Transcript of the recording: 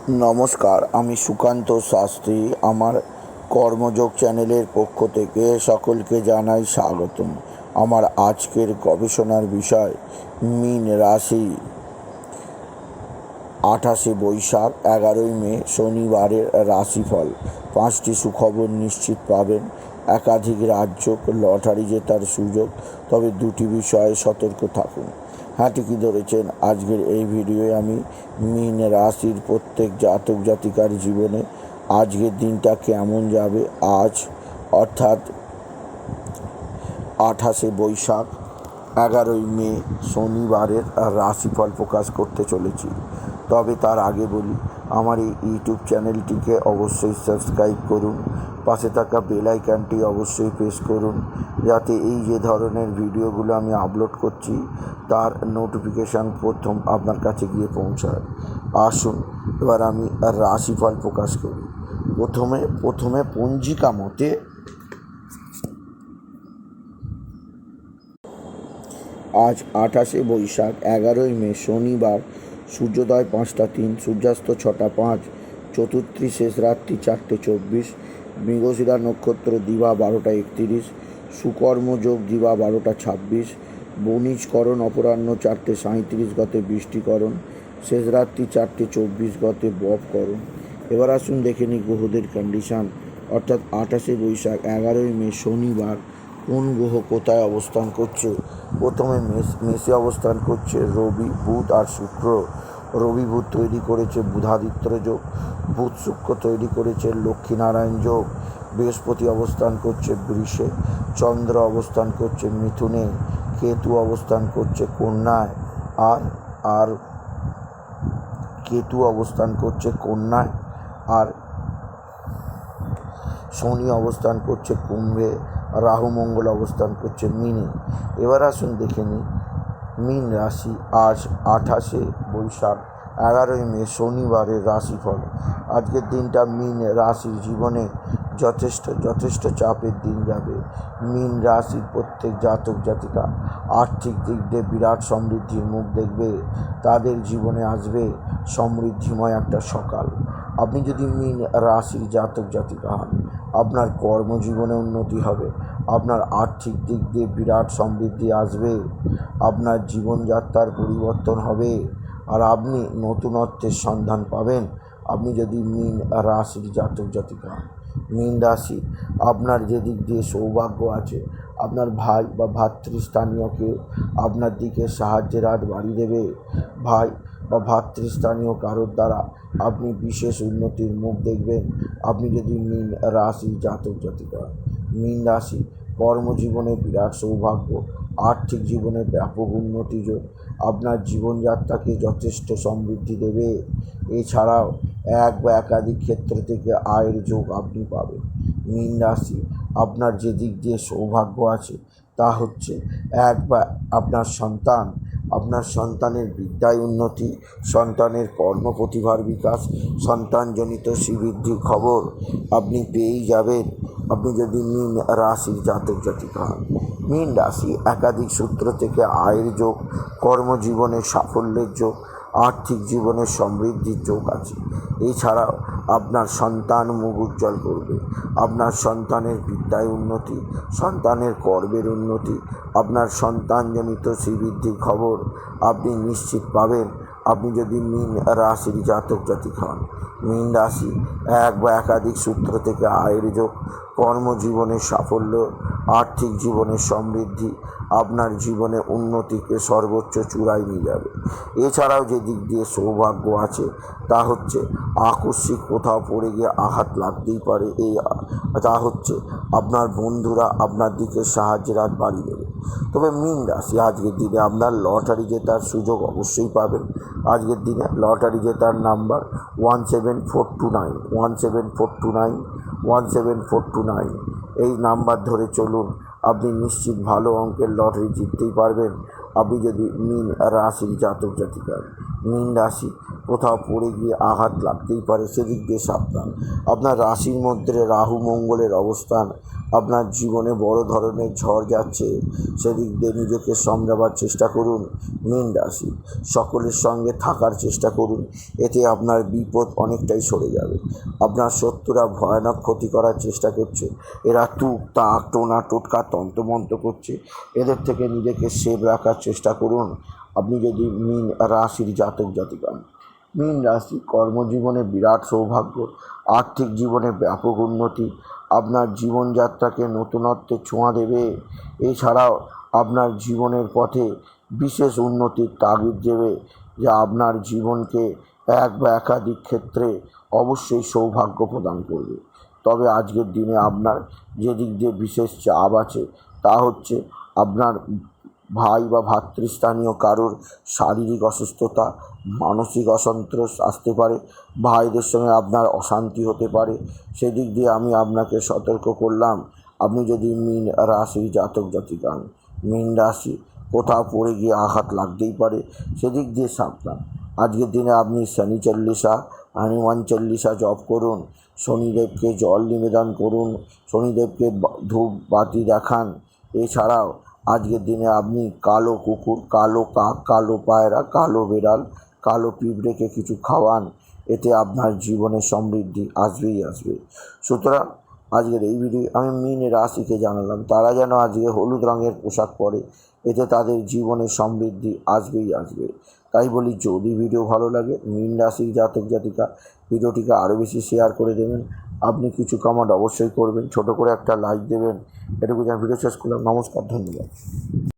নমস্কার, আমি সুকান্ত শাস্ত্রী। আমার কর্মযোগ চ্যানেলের পক্ষ থেকে সকলকে জানাই স্বাগতম। আমার আজকের গবেষণার বিষয় মীন রাশি। 28শে বৈশাখ 11ই মে শনিবারের রাশিফল। 5টি সুখবর নিশ্চিত পাবেন। একাধিক রাজ্য লটারি জেতার সুযোগ, তবে দুটি বিষয়ে সতর্ক থাকুন। হ্যাঁ, ঠিকই ধরেছেন। আজকের এই ভিডিওয়ে আমি মীন রাশির প্রত্যেক জাতক জাতিকার জীবনে আজকের দিনটা কেমন যাবে, আজ অর্থাৎ 28শে বৈশাখ 11ই মে শনিবারের রাশিফল প্রকাশ করতে চলেছি। তবে তার আগে বলি, আমার এই ইউটিউব চ্যানেলটিকে অবশ্যই সাবস্ক্রাইব করুন, পাশে থাকা বেল আইকনটি অবশ্যই প্রেস করুন, যাতে এই যে ধরনের ভিডিওগুলো আমি আপলোড করছি তার নোটিফিকেশান প্রথম আপনার কাছে গিয়ে পৌঁছায়। আসুন এবার আমি রাশিফল প্রকাশ করি। প্রথমে পঞ্জিকা মতে আজ 28শে বৈশাখ 11ই মে শনিবার। সূর্যোদয় 5টা 3, সূর্যাস্ত 6টা 5, চতুর্থী শেষ রাত্রি 4টে 24, মৃগশিরা নক্ষত্র দিবা 12টা 31, সুকর্মযোগ দিবা 12টা 26, বণিজকরণ অপরাহ্ন 4টে 37 গতে বৃষ্টিকরণ, শেষ রাত্রি 4টে 24 গতে ববকরণ। এবার আসুন দেখে নিই গ্রহদের কন্ডিশান। অর্থাৎ 28শে বৈশাখ 11ই মে শনিবার কোন গ্রহ কোথায় অবস্থান করছে। প্রথমে মেষে অবস্থান করছে রবি, বুধ আর শুক্র। রবি বুধ তৈরি করেছে বুধাদিত্য যোগ, বুধ শুক্র তৈরি করেছে লক্ষ্মীনারায়ণ যোগ। বৃহস্পতি অবস্থান করছে বৃষে, চন্দ্র অবস্থান করছে মিথুনে, কেতু অবস্থান করছে কন্যায় আর কেতু অবস্থান করছে কন্যায় আর শনি অবস্থান করছে কুম্ভে, রাহু মঙ্গল অবস্থান করছে মীনে। এবার আসুন দেখে নিই মীন রাশি আজ 28শে বৈশাখ 11ই মে শনিবারের রাশিফল। আজকের দিনটা মীন রাশির জীবনে যথেষ্ট চাপের দিন যাবে। মীন রাশির প্রত্যেক জাতক জাতিকা আর্থিক দিক দিয়ে বিরাট সমৃদ্ধির মুখ দেখবে। তাদের জীবনে আসবে সমৃদ্ধিময় একটা সকাল। আপনি যদি মীন রাশির জাতক জাতিকা হন, আপনার কর্মজীবনে উন্নতি হবে, আপনার আর্থিক দিক দিয়ে বিরাট সমৃদ্ধি আসবে, আপনার জীবনযাত্রার পরিবর্তন হবে আর আপনি নতুনত্বের সন্ধান পাবেন। আপনি যদি মীন রাশির জাতক জাতিকা হন, মীন রাশি আপনার যে দিক দিয়ে সৌভাগ্য আছে, আপনার ভাই বা ভাতৃস্থানীয় কেউ আপনার দিকে সাহায্যের হাত বাড়িয়ে দেবে। ভাই বা ভাতৃস্থানীয় কারোর দ্বারা আপনি বিশেষ উন্নতির মুখ দেখবেন। আপনি যদি মীন রাশির জাতক জাতিকা। মীন রাশি কর্মজীবনে বিরাট সৌভাগ্য, আর্থিক জীবনে ব্যাপক উন্নতি যোগ আপনার জীবনযাত্রাকে যথেষ্ট সমৃদ্ধি দেবে। এছাড়াও এক বা একাধিক ক্ষেত্র থেকে আয়ের যোগ আপনি পাবেন। মীন রাশি আপনার যে দিক দিয়ে সৌভাগ্য আছে তা হচ্ছে এক বা আপনার সন্তানের বিদ্যায় উন্নতি, সন্তানের কর্মপ্রতিভার বিকাশ, সন্তানজনিত শ্রীবৃদ্ধির খবর আপনি পেয়েই যাবেন আপনি যদি মীন রাশির জাতক জাতিকা হন। মীন রাশি একাধিক সূত্র থেকে আয়ের যোগ, কর্মজীবনের সাফল্যের যোগ, আর্থিক জীবনে সমৃদ্ধির যোগ আছে। এছাড়াও আপনার সন্তান মুখ উজ্জ্বল করবে। আপনার সন্তানের বিদ্যায় উন্নতি, সন্তানের কর্মের উন্নতি, আপনার সন্তানজনিত শ্রীবৃদ্ধির খবর আপনি নিশ্চিত পাবেন আপনি যদি মীন রাশির জাতক জাতিকা হন। মীন রাশি এক বা একাধিক সূত্র থেকে আয়ের যোগ, কর্মজীবনের সাফল্য, আর্থিক জীবনের সমৃদ্ধি আপনার জীবনে উন্নতিকে সর্বোচ্চ চূড়ায় নিয়ে যাবে। এছাড়াও যে দিক দিয়ে সৌভাগ্য আছে তা হচ্ছে আকস্মিক কোথাও পড়ে গিয়ে আঘাত লাগতেই পারে। তা হচ্ছে আপনার বন্ধুরা আপনার দিকে সাহায্যের হাত বাড়িয়ে দেবে। তবে মীন রাশি আজকের দিনে আপনার লটারি জেতার সুযোগ অবশ্যই পাবেন। আজকের দিনে লটারি জেতার নাম্বার 17429, 17429, 17429। এই নাম্বার ধরে চলুন, আপনি নিশ্চিত ভালো অঙ্কের লটারি জিততেই পারবেন আপনি যদি মীন রাশির জাতক জাতিকা। মীন রাশি, কোথাও পড়ে গিয়ে আঘাত লাগতেই পারে, সেদিক দিয়ে সাবধান। আপনার রাশির মধ্যে রাহু মঙ্গলের অবস্থান, আপনার জীবনে বড় ধরনের ঝড় যাচ্ছে, সেদিক দিয়ে নিজেকে সামলাবার চেষ্টা করুন। মীন রাশি, সকলের সঙ্গে থাকার চেষ্টা করুন, এতে আপনার বিপদ অনেকটাই সরে যাবে। আপনার শত্রুরা ভয়ানক ক্ষতি করার চেষ্টা করছে, এরা তুক তাক টোনা টোটকা তন্ত্রমন্ত্র করছে, এদের থেকে নিজেকে সেভ রাখার চেষ্টা করুন। আপনি যদি মীন রাশির জাতক জাতিকা, মীন রাশি কর্মজীবনে বিরাট সৌভাগ্য, আর্থিক জীবনে ব্যাপক উন্নতি, আপনার জীবনযাত্রাকে নতুনত্বে ছোঁয়া দেবে। এছাড়াও আপনার জীবনের পথে বিশেষ উন্নতির তাগিদ দেবে, যা আপনার জীবনকে এক বা একাধিক ক্ষেত্রে অবশ্যই সৌভাগ্য প্রদান করবে। তবে আজকের দিনে আপনার যে দিক দিয়ে বিশেষ চাপ আছে তা হচ্ছে আপনার ভাই বা ভাতৃস্থানীয় কারোর শারীরিক অসুস্থতা, মানসিক অসন্তোষ আসতে পারে, ভাইদের সঙ্গে আপনার অশান্তি হতে পারে। সেদিক দিয়ে আমি আপনাকে সতর্ক করলাম। আপনি যদি মীন রাশির জাতক জাতিকা হন, মীন রাশি, কোথাও পড়ে গিয়ে আঘাত লাগতেই পারে, সেদিক দিয়ে সাবধান। আজকের দিনে আপনি শনি চল্লিশা, হনুমান চল্লিশা জপ করুন, শনিদেবকে জল নিবেদন করুন, শনিদেবকে ধূপ বাতি দেখান। এছাড়াও আজকের দিনে আপনি কালো কুকুর, কালো কাক, কালো পায়রা, কালো বেড়াল, কালো পিঁপড়েকে কিছু খাওয়ান, এতে আপনার জীবনে সমৃদ্ধি আসবেই আসবে। সুতরাং আজকের এই ভিডিও আমি মীন রাশিকে জানালাম তারা যেন আজকে হলুদ রঙের পোশাক পরে, এতে তাদের জীবনে সমৃদ্ধি আসবেই আসবে। তাই বলি, যদি ভিডিও ভালো লাগে মীন রাশির জাতক জাতিকা, ভিডিওটিকে আরও বেশি শেয়ার করে দেবেন। আপনি কিছু কমেন্ট অবশ্যই করবেন, ছোট করে একটা লাইক দেবেন। এটুকু যেন ভিডিও শেষ করলাম। নমস্কার, ধন্যবাদ।